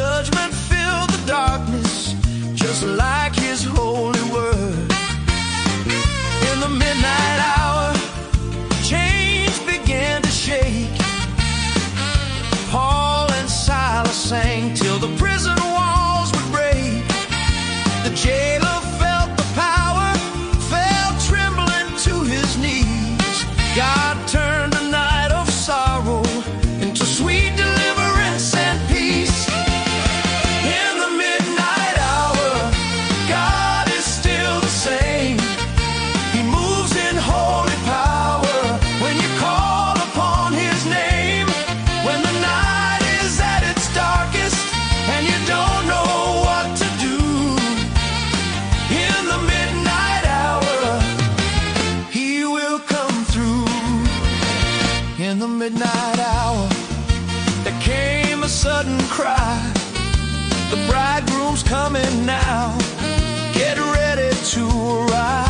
judgment filled the darkness, just like his holy word. In the midnight hour, chains began to shake. Paul and Silas sang till the prison walls would break. The jailer felt the power, fell trembling to his knees. God turned a night of sorrow into sweet deliverance and peace. In the midnight hour, God is still the same. He moves in holy power when you call upon his name. When the night is at its darkest and you don't know what to do, in the midnight hour, he will come through. In the midnight hour, there came a sudden cry, the bridegroom's coming now, get ready to arrive.